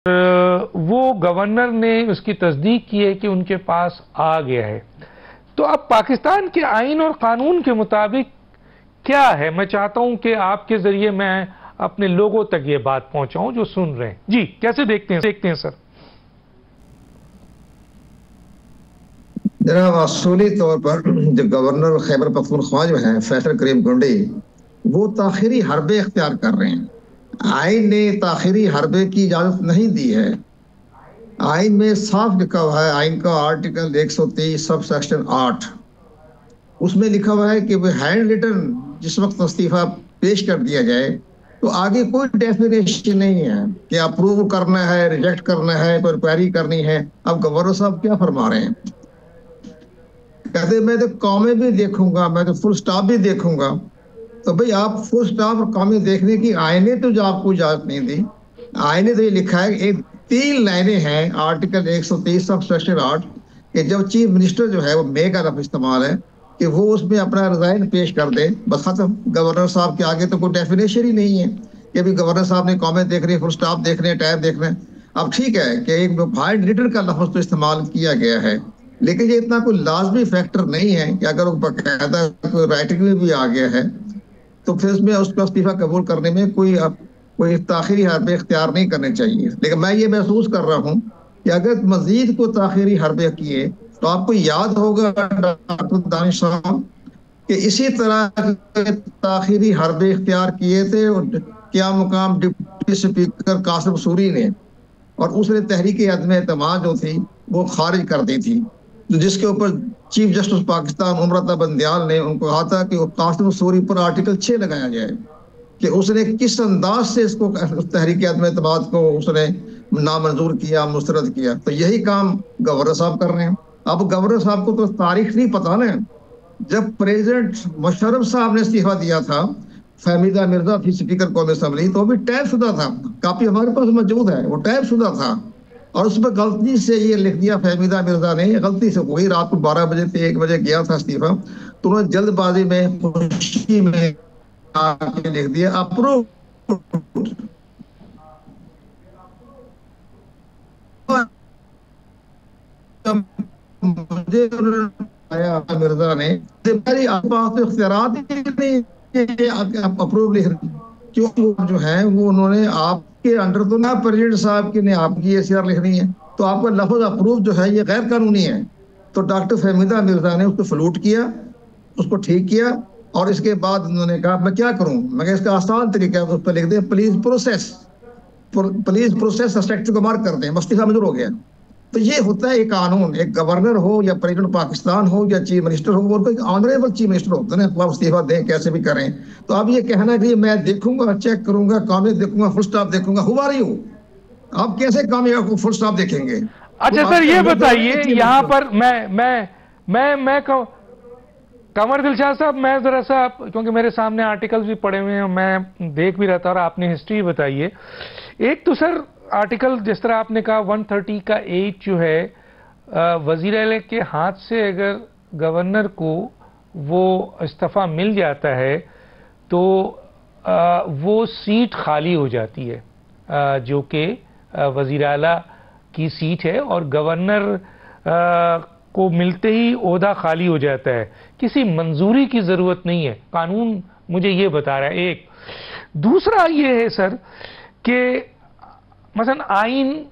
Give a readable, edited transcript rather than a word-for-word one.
وہ گورنر نے اس کی تصدیق کی ہے کہ ان کے پاس آ گیا ہے. تو اب پاکستان کے آئین اور قانون کے مطابق کیا ہے؟ میں چاہتا ہوں کہ آپ کے ذریعے میں اپنے لوگوں تک یہ بات پہنچاؤں جو سن رہے ہیں. جی کیسے دیکھتے ہیں سر؟ جناب، اصولی طور پر جو گورنر خیبر پختونخوا جو ہیں فیصل کریم گنڈی، وہ تاخیری حربے اختیار کر رہے ہیں. آئین نے تاخیری حربے کی اجازت نہیں دی ہے. آئین میں صاف لکھا ہوا ہے، آئین کا آرٹیکل 130 سب سیکشن 8، اس میں لکھا ہوا ہے کہ وہ ہینڈ ریٹن جس وقت استعفیٰ پیش کر دیا جائے تو آگے کوئی ڈیفینیشن نہیں ہے کہ اپروو کرنا ہے، ریجیکٹ کرنا ہے، کوئی انکوائری کرنی ہے. اب گورنر صاحب کیا فرما رہے ہیں؟ کہتے میں تو قومیں بھی دیکھوں گا، میں تو فل سٹاپ بھی دیکھوں گا. تو بھئی آپ فل سٹاپ اور قومیں دیکھنے کی آئین نے تو جو آپ کو اجازت نہیں دی. آئین نے تو یہ لکھا ہے کہ 3 لائنیں ہیں آرٹیکل 130 سب سیکشن 8 کہ جب چیف منسٹر جو ہے وہ مے کا لفظ استعمال ہے کہ وہ اس میں اپنا ریزائن پیش کر دے، بس ختم. گورنر صاحب کے آگے تو کوئی ڈیفینیشن ہی نہیں ہے کہ ابھی گورنر صاحب نے قومیں دیکھ رہی ہیں، فل سٹاپ دیکھ رہے ہیں، ٹائم دیکھ رہے ہیں. اب ٹھیک ہے کہ ایک ہینڈ ریٹن کا لفظ تو استعمال کیا گیا ہے، لیکن یہ اتنا کوئی لازمی فیکٹر نہیں ہے کہ اگر وہ باقاعدہ رائٹنگ میں بھی آ گیا ہے تو پھر اس میں اس کا استعفیٰ قبول کرنے میں کوئی تاخیری حربے اختیار نہیں کرنے چاہیے. لیکن میں یہ محسوس کر رہا ہوں کہ اگر مزید کو تاخیری حربے کیے تو آپ کو یاد ہوگا ڈاکٹر دانش صاحب کہ اسی طرح تاخیری حربے اختیار کیے تھے کیا مقام ڈپٹی اسپیکر قاسم سوری نے، اور اس نے تحریک عدم اعتماد جو تھی وہ خارج کر دی تھی، جس کے اوپر چیف جسٹس پاکستان عمرتا بندیال نے ان کو کہا تھا کہ قاسم سوری پر آرٹیکل 6 لگایا جائے کہ اس نے کس انداز سے اس کو تحریک عدم اعتماد کو اس نے نامنظور کیا، مسترد کیا. تو یہی کام گورنر صاحب کر رہے ہیں. اب گورنر صاحب کو تو تاریخ نہیں پتا نا. جب پریزیڈنٹ مشرف صاحب نے استعفیٰ دیا تھا، فہمیدہ مرزا تھی اسپیکر قومی اسمبلی، تو وہ بھی ٹیپ شدہ تھا. کاپی ہمارے پاس موجود ہے، وہ ٹیپ شدہ تھا اور اس میں غلطی سے یہ لکھ دیا فہمیدہ مرزا نے، غلطی سے وہی رات کو 12 بجے سے 1 بجے گیا تھا استعفیٰ، تو انہوں نے جلد بازی میں خوشی میں لکھ دیا اپروو. مجھے مرزا نے اختیارات اپروو لکھ کیوں جو ہے وہ انہوں نے آپ کے انڈر تو نہ پریزیڈنٹ صاحب کی نے آپ کی ACR لکھنی ہے، تو آپ کا لفظ اپروو جو ہے یہ غیر قانونی ہے. تو ڈاکٹر فہمیدہ مرزا نے اس کو سلوٹ کیا، اس کو ٹھیک کیا، اور اس کے بعد انہوں نے کہا میں کیا کروں، میں کہ اس کا آسان طریقہ ہے، اس پہ لکھ دیں پلیز پروسیس اسٹرکچر کو مارک کر دیں، استعفیٰ منظور ہو گیا. تو یہ ہوتا ہے ایک قانون. ایک گورنر ہو یا پریزیڈنٹ پاکستان ہو یا چیف منسٹر ہو، وہ کوئی آنریبل چیف منسٹر ہوتے ہیں، وہ استعفیٰ دیں کیسے بھی کریں. تو اب یہ کہنا کہ میں دیکھوں گا، چیک کروں گا، قومی دیکھوں گا، فل سٹاپ دیکھوں گا، ہوا رہی ہوں. آپ کیسے قومی کو فل سٹاپ دیکھیں گے؟ اچھا سر یہ بتائیے یہاں پر میں قمر دلشاد صاحب، میں ذرا سا کیونکہ میرے سامنے آرٹیکلز بھی پڑے ہوئے ہیں میں دیکھ بھی رہا تھا، اور آپ نے ہسٹری بتائیے. ایک تو سر آرٹیکل جس طرح آپ نے کہا 130 کا 8 جو ہے، وزیر اعلیٰ کے ہاتھ سے اگر گورنر کو وہ استعفیٰ مل جاتا ہے تو وہ سیٹ خالی ہو جاتی ہے جو کہ وزیر اعلیٰ کی سیٹ ہے، اور گورنر کو ملتے ہی عہدہ خالی ہو جاتا ہے. کسی منظوری کی ضرورت نہیں ہے، قانون مجھے یہ بتا رہا ہے. ایک دوسرا یہ ہے سر کہ مثلا آئین